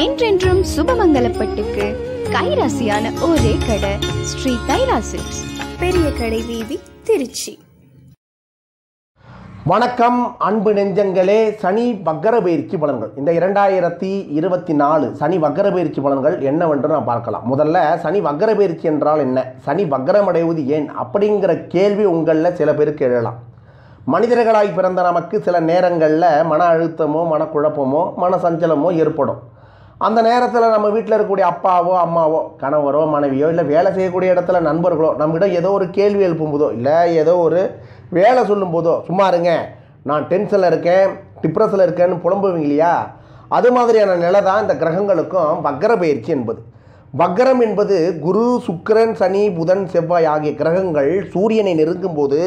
என்றென்றும் சுபமங்கலப்பட்டுக்கு கைராசியான ஒரே கடை ஸ்ரீ தைலா சில்க்ஸ், பெரிய கடை வீதி, திருச்சி. வணக்கம் அன்பு நெஞ்சங்களே. சனி வக்கர பயிற்சி பலன்கள், இந்த 2024 சனி வக்கர பயிற்சி பலன்கள் என்னவென்று நான் பார்க்கலாம். முதல்ல சனி வக்கர பயிற்சி என்றால் என்ன, சனி வக்கரம் அடைவது ஏன் அப்படிங்கிற கேள்வி உங்களில் சில பேருக்கு எழலாம். மனிதர்களாய் பிறந்த நமக்கு சில நேரங்களில் மன அழுத்தமோ மனக்குழப்பமோ மன சஞ்சலமோ ஏற்படும். அந்த நேரத்தில் நம்ம வீட்டில் இருக்கக்கூடிய அப்பாவோ அம்மாவோ கணவரோ மனைவியோ இல்லை வேலை செய்யக்கூடிய இடத்துல நண்பர்களோ நம்மகிட்ட ஏதோ ஒரு கேள்வி எழுப்பும்போதோ இல்லை ஏதோ ஒரு வேலை சொல்லும் போதோ சும்மா இருங்க நான் டென்ஷனில் இருக்கேன் டிப்ரெஷனில் இருக்கேன்னு புலம்புவீங்க இல்லையா, அது மாதிரியான நிலை தான் இந்த கிரகங்களுக்கும் வக்கர பயிற்சி என்பது. வக்கரம் என்பது குரு சுக்கிரன் சனி புதன் செவ்வாய் ஆகிய கிரகங்கள் சூரியனை நெருங்கும் போது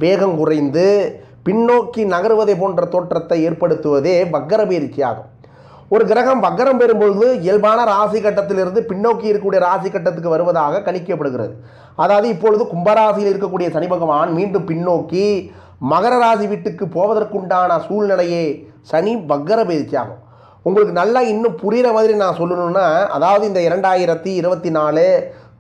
வேகம் குறைந்து பின்னோக்கி நகருவதை போன்ற தோற்றத்தை ஏற்படுத்துவதே வக்கர பயிற்சி ஆகும். ஒரு கிரகம் வக்கரம் பெறும்பொழுது இயல்பான ராசி கட்டத்திலிருந்து பின்னோக்கி இருக்கக்கூடிய ராசி கட்டத்துக்கு வருவதாக கணிக்கப்படுகிறது. அதாவது இப்பொழுது கும்பராசியில் இருக்கக்கூடிய சனி பகவான் மீண்டும் பின்னோக்கி மகர ராசி வீட்டுக்கு போவதற்குண்டான சூழ்நிலையே சனி வக்கர பயிற்சி ஆகும். உங்களுக்கு நல்லா இன்னும் புரிகிற மாதிரி நான் சொல்லணும்னா, அதாவது இந்த 2024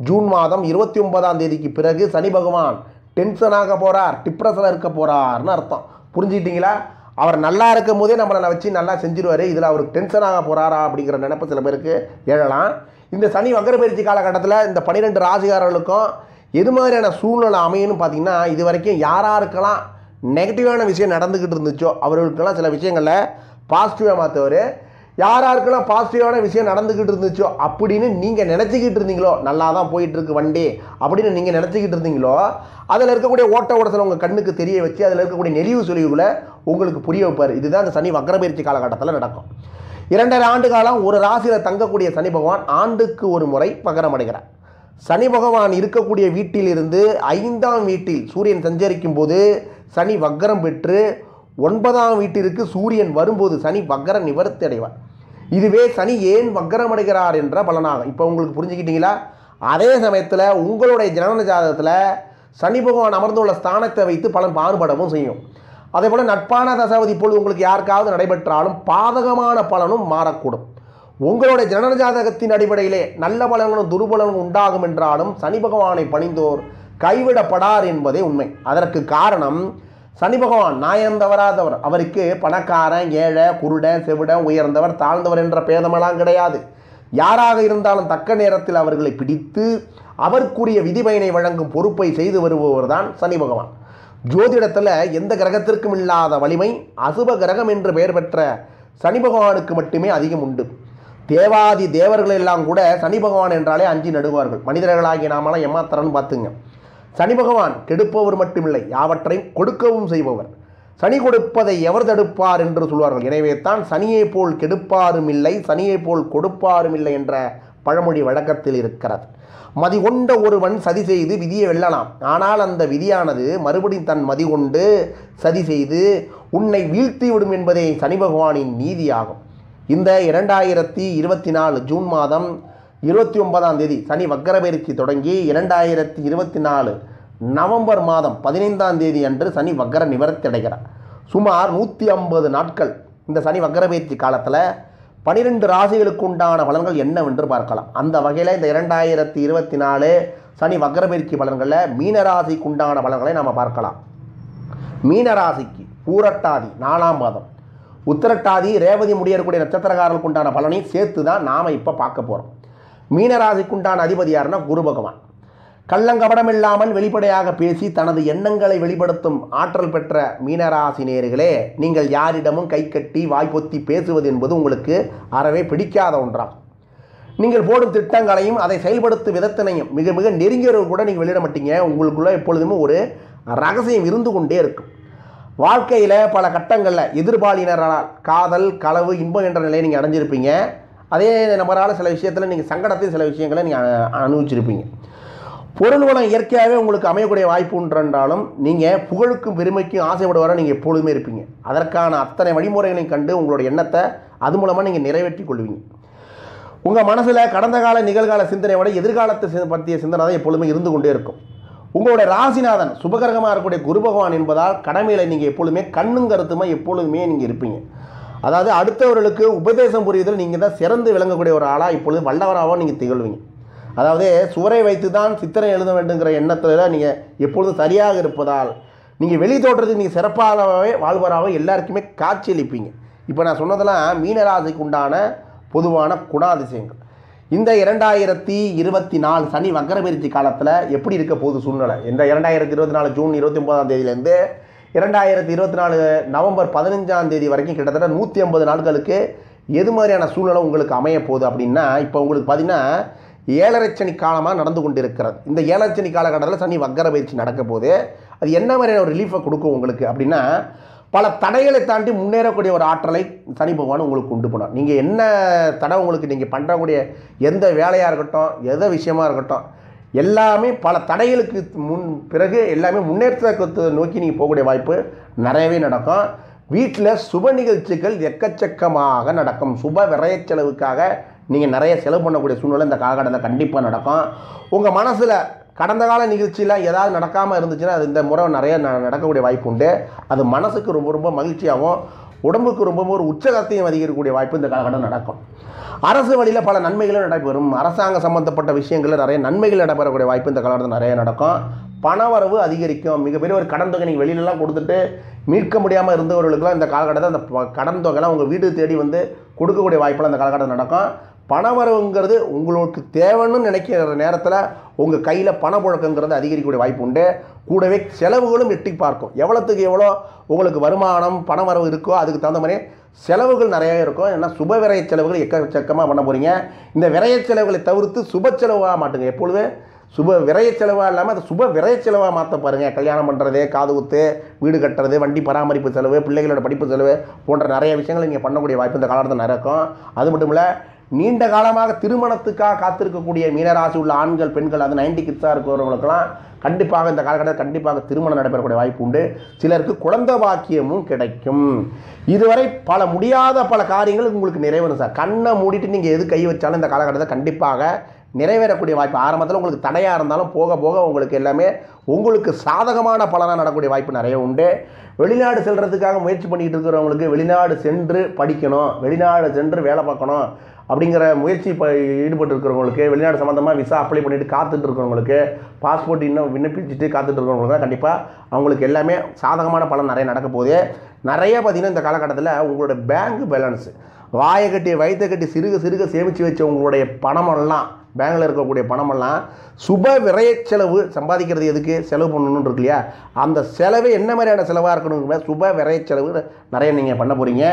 ஜூன் மாதம் 29ஆம் தேதிக்கு பிறகு சனி பகவான் டென்ஷனாக போகிறார், டிப்ரெஷனில் இருக்க போகிறார்னு அர்த்தம். புரிஞ்சுக்கிட்டீங்களா? அவர் நல்லா இருக்கும் போதே நம்மளை வச்சு நல்லா செஞ்சிருவார், இதில் அவருக்கு டென்ஷனாக போகிறாரா அப்படிங்கிற நினைப்பு சில பேருக்கு எழலாம். இந்த சனி வக்கர பயிற்சி காலகட்டத்தில் இந்த 12 ராசிகாரர்களுக்கும் எது மாதிரியான சூழ்நிலை அமையும்னு பார்த்தீங்கன்னா, இது வரைக்கும் யாராருக்கெல்லாம் நெகட்டிவான விஷயம் நடந்துக்கிட்டு இருந்துச்சோ அவர்களுக்கெல்லாம் சில விஷயங்களில் பாசிட்டிவாக மாற்றுவார். யாராருக்கெல்லாம் பாசிட்டிவான விஷயம் நடந்துக்கிட்டு இருந்துச்சோ அப்படின்னு நீங்கள் நினச்சிக்கிட்டு இருந்தீங்களோ, நல்லா தான் போயிட்டுருக்கு வண்டி அப்படின்னு நீங்கள் நினச்சிக்கிட்டு இருந்தீங்களோ, அதில் இருக்கக்கூடிய ஓட்ட ஓடத்தில் உங்கள் கண்ணுக்கு தெரிய வச்சு அதில் இருக்கக்கூடிய நெளிவு சொலிவுகளை உங்களுக்கு புரிய வைப்பார். இதுதான் இந்த சனி வக்கர பயிற்சி காலகட்டத்தில் நடக்கும். 2.5 ஆண்டு காலம் ஒரு ராசியில் தங்கக்கூடிய சனி பகவான் ஆண்டுக்கு ஒரு முறை வக்கரம் அடைகிறார். சனி பகவான் இருக்கக்கூடிய வீட்டிலிருந்து 5ஆம் வீட்டில் சூரியன் சஞ்சரிக்கும் போது சனி வக்கரம் பெற்று 9ஆம் வீட்டிற்கு சூரியன் வரும்போது சனி வக்கர நிவர்த்தி அடைவார். இதுவே சனி ஏன் வக்கரம் அடைகிறார் என்ற பலனாகும். இப்போ உங்களுக்கு புரிஞ்சுக்கிட்டீங்களா? அதே சமயத்தில் உங்களுடைய ஜனன ஜாதகத்தில் சனி பகவான் அமர்ந்துள்ள ஸ்தானத்தை வைத்து பலன் மாறுபடவும் செய்யும். அதே போல் நட்பான தசாவதி இப்பொழுது உங்களுக்கு யாருக்காவது நடைபெற்றாலும் பாதகமான பலனும் மாறக்கூடும். உங்களுடைய ஜனன ஜாதகத்தின் அடிப்படையிலே நல்ல பலன்களும் துர்பலன்களும் உண்டாகும் என்றாலும் சனி பகவானை பணிந்தோர் கைவிடப்படார் என்பதே உண்மை. அதற்கு காரணம் சனி பகவான் நியாயம் தவறாதவர். அவருக்கு பணக்காரன் ஏழை குருடன் செவிடன் உயர்ந்தவர் தாழ்ந்தவர் என்ற பேதமெல்லாம் கிடையாது. யாராக இருந்தாலும் தக்க நேரத்தில் அவர்களை பிடித்து அவருக்குரிய விதிபயனை வழங்கும் பொறுப்பை செய்து வருபவர் தான் சனி பகவான். ஜோதிடத்தில் எந்த கிரகத்திற்கும் இல்லாத வலிமை அசுப கிரகம் என்று பெயர் பெற்ற சனி பகவானுக்கு மட்டுமே அதிகம் உண்டு. தேவாதி தேவர்கள் எல்லாம் கூட சனி பகவான் என்றாலே அஞ்சி நடுவார்கள். மனிதர்களாகிய நாமெல்லாம் ஏமாத்துறன்னு பார்த்துங்க. சனி பகவான் கெடுப்பவர் மட்டுமில்லை, யாவற்றையும் கொடுக்கவும் செய்பவர். சனி கொடுப்பதை எவர் தடுப்பார் என்று சொல்வார்கள். எனவே தான் சனியை போல் கெடுப்பாரும் இல்லை சனியை போல் கொடுப்பாரும் இல்லை என்ற பழமொழி வழக்கத்தில் இருக்கிறது. மதி கொண்ட ஒருவன் சதி செய்து விதியை வெல்லலாம், ஆனால் அந்த விதியானது மறுபடியும் தன் மதி கொண்டு சதி செய்து உன்னை வீழ்த்திவிடும் என்பதே சனி பகவானின் நீதியாகும். இந்த 2024 ஜூன் மாதம் 29ஆம் தேதி சனி வக்கர பயிற்சி தொடங்கி 2024 நவம்பர் மாதம் 15ஆம் தேதி அன்று சனி வக்கர நிவர்த்தி அடைகிறார். சுமார் 150 நாட்கள் இந்த சனி வக்கர பயிற்சி காலத்தில் 12 ராசிகளுக்கு உண்டான பலன்கள் என்னவென்று பார்க்கலாம். அந்த வகையில் இந்த 2024 சனி வக்கர பயிற்சி பலன்களில் மீனராசிக்கு உண்டான பலன்களை நாம் பார்க்கலாம். மீனராசிக்கு பூரட்டாதி 4ஆம் மாதம் உத்திரட்டாதி ரேவதி முடியக்கூடிய நட்சத்திரக்காரர்களுக்கு உண்டான பலனை சேர்த்து தான் நாம் இப்போ பார்க்க போகிறோம். மீனராசிக்குண்டான அதிபதி யாருன்னா குரு பகவான். கள்ளங்கபடம் இல்லாமல் வெளிப்படையாக பேசி தனது எண்ணங்களை வெளிப்படுத்தும் ஆற்றல் பெற்ற மீனராசி நேயர்களே, நீங்கள் யாரிடமும் கை கட்டி வாய்ப்பொத்தி பேசுவது என்பது உங்களுக்கு அறவே பிடிக்காத ஒன்றாகும். நீங்கள் போடும் திட்டங்களையும் அதை செயல்படுத்தும் விதத்தினையும் மிக மிக நெருங்கியவர்கள் கூட நீங்கள் வெளியிட மாட்டீங்க. உங்களுக்குள்ள எப்பொழுதுமே ஒரு ரகசியம் இருந்து கொண்டே இருக்கும். வாழ்க்கையில் பல கட்டங்களில் எதிர்பாலினரால் காதல் களவு இன்பம் என்ற நிலையை நீங்கள் அடைஞ்சிருப்பீங்க. அதே நபரால் சில விஷயத்தில் நீங்கள் சங்கடத்தில் சில விஷயங்களை நீங்கள் அனுபவிச்சிருப்பீங்க. பொருள் வளம் இயற்கையாகவே உங்களுக்கு அமையக்கூடிய வாய்ப்பு என்றாலும் நீங்கள் புகழுக்கும் பெருமைக்கும் ஆசைப்படுவரை நீங்கள் எப்பொழுதுமே இருப்பீங்க. அதற்கான அத்தனை வழிமுறைகளையும் கண்டு உங்களோட எண்ணத்தை அது மூலமாக நீங்கள் நிறைவேற்றி கொள்வீங்க. உங்கள் மனசில் கடந்த கால நிகழ்கால சிந்தனை விட எதிர்காலத்தை பற்றிய சிந்தனை தான் எப்பொழுதுமே இருந்து கொண்டே இருக்கும். உங்களுடைய ராசிநாதன் சுபகிரகமாக இருக்கக்கூடிய குரு பகவான் என்பதால் கடமையில் நீங்கள் எப்பொழுதுமே கண்ணும் கருத்துமாக எப்பொழுதுமே நீங்கள் இருப்பீங்க. அதாவது அடுத்தவர்களுக்கு உபதேசம் புரியுதல் நீங்கள் தான் சிறந்து விளங்கக்கூடிய ஒரு ஆளாக இப்பொழுது வல்லவராகவும் நீங்கள் திகழ்வீங்க. அதாவது சுவரை வைத்து தான் சித்திரை எழுத வேண்டுங்கிற எண்ணத்தில் நீங்கள் எப்பொழுதும் சரியாக இருப்பதால் நீங்கள் வெளி தோற்றத்துக்கு நீங்கள் சிறப்பாகவே வாழ்வராக எல்லாருக்குமே காட்சியளிப்பீங்க. இப்போ நான் சொன்னதெல்லாம் மீனராசிக்கு உண்டான பொதுவான குணாதிசயங்கள். இந்த 2024 சனி வக்கரபெயர்ச்சி காலத்தில் எப்படி இருக்க போகுது சூழ்நிலை? இந்த 2024 ஜூன் 29ஆம் தேதியிலேருந்து 2024 நவம்பர் 15ஆம் தேதி வரைக்கும் கிட்டத்தட்ட 150 நாட்களுக்கு எது மாதிரியான சூழ்நிலை உங்களுக்கு அமைய போகுது அப்படின்னா, இப்போ உங்களுக்கு பார்த்தீங்கன்னா 7.5 சனி காலமாக நடந்து கொண்டு இருக்கிறது. இந்த 7.5 சனி காலகட்டத்தில் சனி வக்கரபெயர்ச்சி நடக்க போது அது என்ன மாதிரியான ஒரு ரிலீஃபை கொடுக்கும் உங்களுக்கு அப்படின்னா, பல தடைகளை தாண்டி முன்னேறக்கூடிய ஒரு ஆற்றலை சனி பகவான் உங்களுக்கு உண்டு பண்ணார். நீங்கள் என்ன தடை உங்களுக்கு நீங்கள் பண்ணுறக்கூடிய எந்த வேலையாக இருக்கட்டும், எந்த விஷயமா இருக்கட்டும், எல்லாமே பல தடைகளுக்கு பிறகு எல்லாமே முன்னேற்றத்தை நோக்கி நீங்கள் போகக்கூடிய வாய்ப்பு நிறையவே நடக்கும். வீட்டில் சுப நிகழ்ச்சிகள் எக்கச்சக்கமாக நடக்கும். சுப விரய செலவுக்காக நீங்கள் நிறைய செலவு பண்ணக்கூடிய சூழ்நிலை இந்த காலகட்டத்தில் கண்டிப்பாக நடக்கும். உங்கள் மனசில் கடந்த கால நிகழ்ச்சியில் ஏதாவது நடக்காமல் இருந்துச்சுன்னா அது இந்த முறை நிறைய நடக்கக்கூடிய வாய்ப்பு உண்டு. அது மனசுக்கு ரொம்ப ரொம்ப மகிழ்ச்சியாகவும் உடம்புக்கு ரொம்ப ஒரு உற்சாகத்தையும் அதிகரிக்கக்கூடிய வாய்ப்பு இந்த காலகட்டம் நடக்கும். அரசு வழியில் பல நன்மைகளும் நடைபெறும். அரசாங்க சம்பந்தப்பட்ட விஷயங்களில் நிறைய நன்மைகள் நடைபெறக்கூடிய வாய்ப்பு இந்த காலகட்டத்தில் நிறைய நடக்கும். பணவரவு அதிகரிக்கும். மிகப்பெரிய ஒரு கடன் தொகை நீங்கள் வெளியிலலாம் கொடுத்துட்டு மீட்க முடியாமல் இருந்தவர்களுக்கெல்லாம் இந்த காலகட்டத்தில் அந்த கடன் தொகைலாம் உங்கள் வீடு தேடி வந்து கொடுக்கக்கூடிய வாய்ப்பெல்லாம் இந்த காலகட்டத்தில் நடக்கும். பணவரவுங்கிறது உங்களுக்கு தேவைன்னு நினைக்கிற நேரத்தில் உங்கள் கையில் பணப்புழக்கங்கிறது அதிகரிக்கக்கூடிய வாய்ப்பு உண்டு. கூடவே செலவுகளும் எட்டி பார்க்கும். எவ்வளோத்துக்கு எவ்வளோ உங்களுக்கு வருமானம் பணவரவு இருக்கோ அதுக்கு தகுந்த மாதிரி செலவுகள் நிறைய இருக்கும். ஏன்னா சுப விரய செலவுகள் எக்கச்சக்கமாக பண்ண போகிறீங்க. இந்த விரய செலவுகளை தவிர்த்து சுப செலவாக மாட்டுங்க. எப்பொழுது சுப விரய செலவாக இல்லாமல் அதை சுப விரய செலவாக மாற்ற பாருங்கள். கல்யாணம் பண்ணுறது, காது குத்து, வீடு கட்டுறது, வண்டி பராமரிப்பு செலவு, பிள்ளைகளோட படிப்பு செலவு போன்ற நிறைய விஷயங்களை நீங்கள் பண்ணக்கூடிய வாய்ப்பு இந்த காலத்தில் நடக்கும். அது மட்டும் இல்லை, நீண்ட காலமாக திருமணத்துக்காக காத்திருக்கக்கூடிய மீனராசி உள்ள ஆண்கள் பெண்கள், அது 90 கிட்ஸாக இருக்கிறவங்களுக்கெல்லாம் கண்டிப்பாக இந்த காலகட்டத்தில் கண்டிப்பாக திருமணம் நடைபெறக்கூடிய வாய்ப்பு உண்டு. சிலருக்கு குழந்தை பாக்கியமும் கிடைக்கும். இதுவரை பல முடியாத பல காரியங்கள் உங்களுக்கு நிறைவேறும் சார். கண்ணை மூடிட்டு நீங்கள் எது கை வச்சாலும் இந்த காலகட்டத்தில் கண்டிப்பாக நிறைவேறக்கூடிய வாய்ப்பு. ஆரம்பத்தில் உங்களுக்கு தடையாக இருந்தாலும் போக போக உங்களுக்கு எல்லாமே உங்களுக்கு சாதகமான பலனாக நடக்கக்கூடிய வாய்ப்பு நிறைய உண்டு. வெளிநாடு செல்கிறதுக்காக முயற்சி பண்ணிக்கிட்டு இருக்கிறவங்களுக்கு வெளிநாடு சென்று படிக்கணும், வெளிநாடு சென்று வேலை பார்க்கணும் அப்படிங்கிற முயற்சி ஈடுபட்டு இருக்கிறவங்களுக்கு, வெளிநாடு சம்மந்தமாக விசா அப்ளை பண்ணிவிட்டு காத்துட்டு இருக்கிறவங்களுக்கு, பாஸ்போர்ட் இன்னும் விண்ணப்பிச்சுட்டு காத்துட்டு இருக்கிறவங்களுக்கு கண்டிப்பாக அவங்களுக்கு எல்லாமே சாதகமான பலன் நிறைய நடக்க போகுது. நிறைய பார்த்திங்கன்னா இந்த காலகட்டத்தில் உங்களோட பேங்க் பேலன்ஸு வாயை கட்டி வயிற்றை கட்டி சிறுக சிறுக சேமித்து வச்ச உங்களுடைய பணமெல்லாம், பேங்கில் இருக்கக்கூடிய பணமெல்லாம் சுப விரய செலவு சம்பாதிக்கிறது எதுக்கு செலவு பண்ணணுன்னு இருக்கு இல்லையா, அந்த செலவு என்ன மாதிரியான செலவாக இருக்கணுங்கிற சுப விரய செலவு நிறைய நீங்கள் பண்ண போகிறீங்க.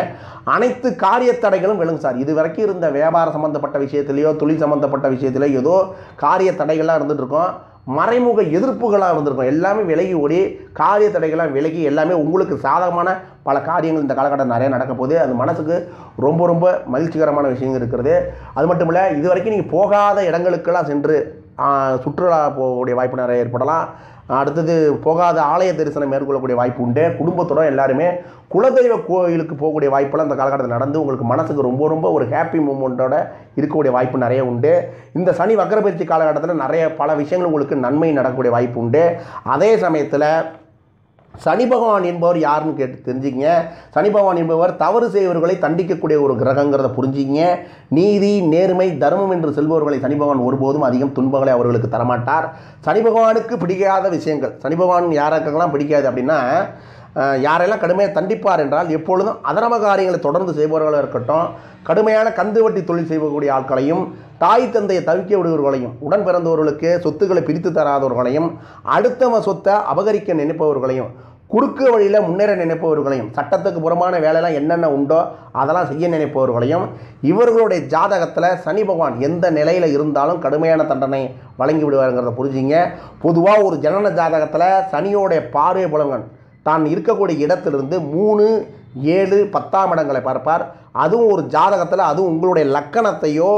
அனைத்து காரிய தடைகளும் விளங்கும் சார். இது வரைக்கும் இருந்த வியாபாரம் சம்மந்தப்பட்ட விஷயத்துலையோ தொழில் சம்மந்தப்பட்ட விஷயத்துலையோ ஏதோ காரிய தடைகள்லாம் இருந்துகிட்ருக்கோம், மறைமுக எதிர்ப்புகளாக இருந்திருக்கும். எல்லாமே விலகி ஓடி காரிய தடைகளாக விலகி எல்லாமே உங்களுக்கு சாதகமான பல காரியங்கள் இந்த காலகட்டம் நிறைய நடக்க போகுது. அது மனசுக்கு ரொம்ப ரொம்ப மகிழ்ச்சிகரமான விஷயங்கள் இருக்கிறது. அது மட்டும் இல்லை, இது வரைக்கும் நீங்கள் போகாத இடங்களுக்கெல்லாம் சென்று சுற்றுலா போகக்கூடிய வாய்ப்பு நிறைய ஏற்படலாம். அடுத்தது போகாத ஆலய தரிசனம் மேற்கொள்ளக்கூடிய வாய்ப்பு உண்டு. குடும்பத்தோட எல்லாருமே குலதெய்வ கோயிலுக்கு போகக்கூடிய வாய்ப்பெல்லாம் இந்த காலகட்டத்தில் நடந்து உங்களுக்கு மனசுக்கு ரொம்ப ரொம்ப ஒரு ஹாப்பி மூமெண்ட்டோட இருக்கக்கூடிய வாய்ப்பு நிறைய உண்டு. இந்த சனி வக்கரபெயர்ச்சி காலகட்டத்தில் நிறைய பல விஷயங்கள் உங்களுக்கு நன்மை நடக்கக்கூடிய வாய்ப்பு உண்டு. அதே சமயத்தில் சனி பகவான் என்பவர் யாருன்னு கேட்டு தெரிஞ்சுக்கிங்க. சனி பகவான் என்பவர் தவறு செய்வர்களை தண்டிக்கக்கூடிய ஒரு கிரகங்கிறத புரிஞ்சுக்கிங்க. நீதி நேர்மை தர்மம் என்று செல்பவர்களை சனி பகவான் ஒருபோதும் அதிகம் துன்பங்களை அவர்களுக்கு தரமாட்டார். சனி பகவானுக்கு பிடிக்காத விஷயங்கள், சனி பகவான் யாருக்கெல்லாம் பிடிக்காது அப்படின்னா, யாரெல்லாம் கடுமையாக தண்டிப்பார் என்றால் எப்பொழுதும் அதர்ம காரியங்களை தொடர்ந்து செய்பவர்களாக இருக்கட்டும், கடுமையான கந்து வட்டி தொழில் செய்யக்கூடிய ஆட்களையும், தாய் தந்தையை தவிக்க விடுவர்களையும், உடன் பிறந்தவர்களுக்கு சொத்துக்களை பிரித்து தராதவர்களையும், அடுத்தவன் சொத்தை அபகரிக்க நினைப்பவர்களையும், குறுக்கு வழியில் முன்னேற நினைப்பவர்களையும், சட்டத்துக்கு புறமான வேலையெல்லாம் என்னென்ன உண்டோ அதெல்லாம் செய்ய நினைப்பவர்களையும், இவர்களுடைய ஜாதகத்தில் சனி பகவான் எந்த நிலையில் இருந்தாலும் கடுமையான தண்டனை வழங்கி விடுவாருங்கிறத புரிஞ்சிங்க. பொதுவாக ஒரு ஜனன ஜாதகத்தில் சனியோடைய பார்வை புலங்கள் தான் இருக்கக்கூடிய இடத்திலிருந்து 3, 7, 10ஆம் இடங்களை பார்ப்பார். அதுவும் ஒரு ஜாதகத்தில், அதுவும் உங்களுடைய லக்கணத்தையோ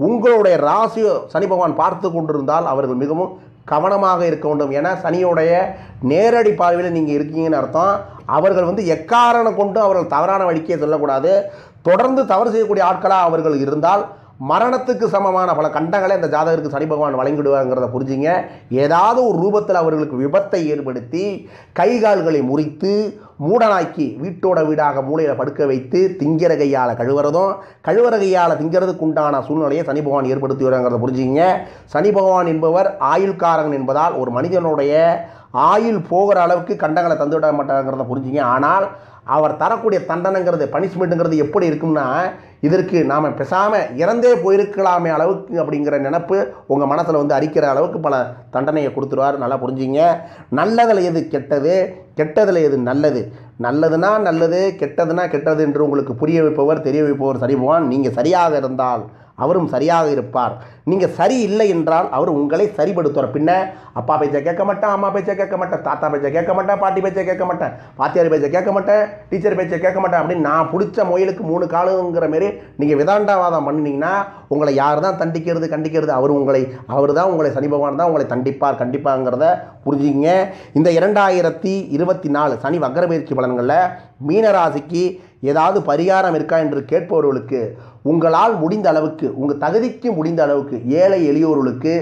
உங்களுடைய ராசியோ சனி பகவான் பார்த்து கொண்டிருந்தால் அவர்கள் மிகவும் கவனமாக இருக்க வேண்டும். ஏன்னா சனியோடைய நேரடி பார்வையில் நீங்கள் இருக்கீங்கன்னு அர்த்தம். அவர்கள் எக்காரணம் கொண்டு அவர்கள் தவறான வழிக்கே சொல்லக்கூடாது. தொடர்ந்து தவறு செய்யக்கூடிய ஆட்களாக அவர்கள் இருந்தால் மரணத்துக்கு சமமான பல கண்டங்களை அந்த ஜாதகருக்கு சனி பகவான் வழங்கிடுவாங்கிறத புரிஞ்சுங்க. ஏதாவது ஒரு ரூபத்தில் அவர்களுக்கு விபத்தை ஏற்படுத்தி கை கால்களை முறித்து மூடனாக்கி வீட்டோட வீடாக மூலையில் படுக்க வைத்து திங்கிற கையால் கழுவுறதும் கழுவுற கையால் திங்கிறதுக்கு உண்டான சூழ்நிலையை சனி பகவான் ஏற்படுத்தி வருங்கிறத புரிஞ்சுங்க. சனி பகவான் என்பவர் ஆயுள்காரகன் என்பதால் ஒரு மனிதனுடைய ஆயுள் போகிற அளவுக்கு கண்டங்களை தந்துவிட மாட்டாங்கிறத புரிஞ்சுங்க. ஆனால் அவர் தரக்கூடிய தண்டனைங்கிறது பனிஷ்மெண்ட்டுங்கிறது எப்படி இருக்கும்னா, இதற்கு நாம் பேசாமல் இறந்தே போயிருக்கலாமே அளவுக்கு அப்படிங்கிற நினப்பு உங்கள் மனசில் வந்து அரிக்கிற அளவுக்கு பல தண்டனையை கொடுத்துருவார். நல்லா புரிஞ்சுங்க. நல்லதில் எது கெட்டது, கெட்டதில் எது நல்லது, நல்லதுன்னா நல்லது, கெட்டதுன்னா கெட்டது என்று உங்களுக்கு புரிய வைப்பவர் தெரிய வைப்பவர் சனி பகவான். நீங்கள் சரியாக இருந்தால் அவரும் சரியாக இருப்பார். நீங்கள் சரி இல்லை என்றால் அவர் உங்களை சரிபடுத்துவார். பின்ன அப்பா பேச்சை கேட்க மாட்டேன், அம்மா பேச்சை கேட்க மாட்டேன், தாத்தா பேச்சை கேட்க மாட்டேன், பாட்டி பேச்சை கேட்க மாட்டேன், பாத்தியார் பேச்சை கேட்க மாட்டேன், டீச்சர் பேச்சை கேட்க மாட்டேன் அப்படின்னு நான் பிடிச்ச முயலுக்கு 3 காலுங்கிற மாரி நீங்கள் விதாண்டாவாதம் பண்ணினீங்கன்னா உங்களை யார் தான் தண்டிக்கிறது கண்டிக்கிறது? அவர் தான் உங்களை சனி பகவான் தான் உங்களை தண்டிப்பார் கண்டிப்பாங்கிறத புரிஞ்சுங்க. இந்த 2024 சனி வக்ர பயிற்சி பலன்களில் மீனராசிக்கு ஏதாவது பரிகாரம் இருக்கா என்று கேட்பவர்களுக்கு உங்களால் முடிந்த அளவுக்கு, உங்கள் தகுதிக்கு முடிந்த அளவுக்கு ஏழை எளியோர்களுக்கு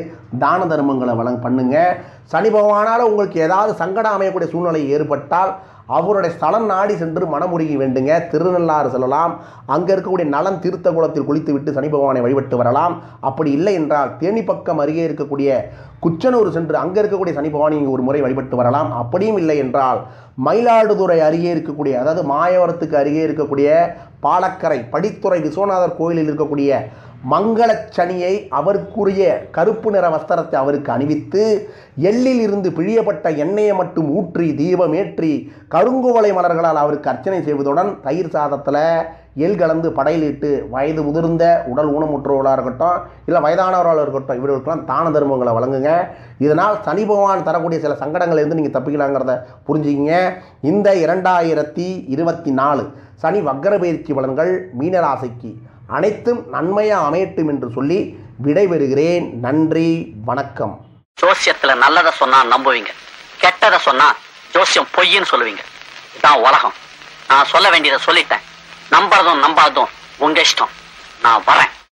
தான தர்மங்களை பண்ணுங்க. சனி பகவானால் உங்களுக்கு ஏதாவது சங்கடம் அமையக்கூடிய சூழ்நிலை ஏற்பட்டால் அவருடைய ஸ்தலம் நாடி சென்று மனமுருகி வேண்டுங்க. திருநள்ளாறு செல்லலாம். அங்கே இருக்கக்கூடிய நலன் தீர்த்த குளத்தில் குளித்து விட்டு சனி பகவானை வழிபட்டு வரலாம். அப்படி இல்லை என்றால் தேனி பக்கம் அருகே இருக்கக்கூடிய குச்சனூர் சென்று அங்கே இருக்கக்கூடிய சனி பகவானை இங்கே ஒரு முறை வழிபட்டு வரலாம். அப்படியும் இல்லை என்றால் மயிலாடுதுறை அருகே இருக்கக்கூடிய, அதாவது மாயவரத்துக்கு அருகே இருக்கக்கூடிய பாலக்கரை படித்துறை விஸ்வநாதர் கோயிலில் இருக்கக்கூடிய மங்களச்சனியை அவருக்குரிய கருப்பு நிற வஸ்திரத்தை அவருக்கு அணிவித்து எள்ளில் இருந்து பிழியப்பட்ட எண்ணெயை மட்டும் ஊற்றி தீபமேற்றி கருங்குவளை மலர்களால் அவருக்கு அர்ச்சனை செய்வதுடன் தயிர் சாதத்தில் எள் கலந்து படையிலிட்டு வயது முதிர்ந்த உடல் ஊனமுற்றவர்களாக இருக்கட்டும், இல்லை வயதானவர்களாக இருக்கட்டும், இவர்களுக்கெல்லாம் தான தர்மங்களை வழங்குங்க. இதனால் சனி பகவான் தரக்கூடிய சில சங்கடங்கள்லேருந்து நீங்கள் தப்பிக்கலாங்கிறத புரிஞ்சுக்கிங்க. இந்த 2024 சனி வக்ர பயிற்சி பலன்கள் மீனராசிக்கு அனைத்தும் நன்மையாக அமையட்டும் என்று சொல்லி விடைபெறுகிறேன். நன்றி, வணக்கம். ஜோசியத்துல நல்லதை சொன்னா நம்புவீங்க, கெட்டதை சொன்னா ஜோசியம் பொய்ன்னு சொல்லுவீங்க. இதான் உலகம். நான் சொல்ல வேண்டியதை சொல்லிட்டேன். நம்புறதும் நம்பாததும் உங்க இஷ்டம். நான் வரேன்.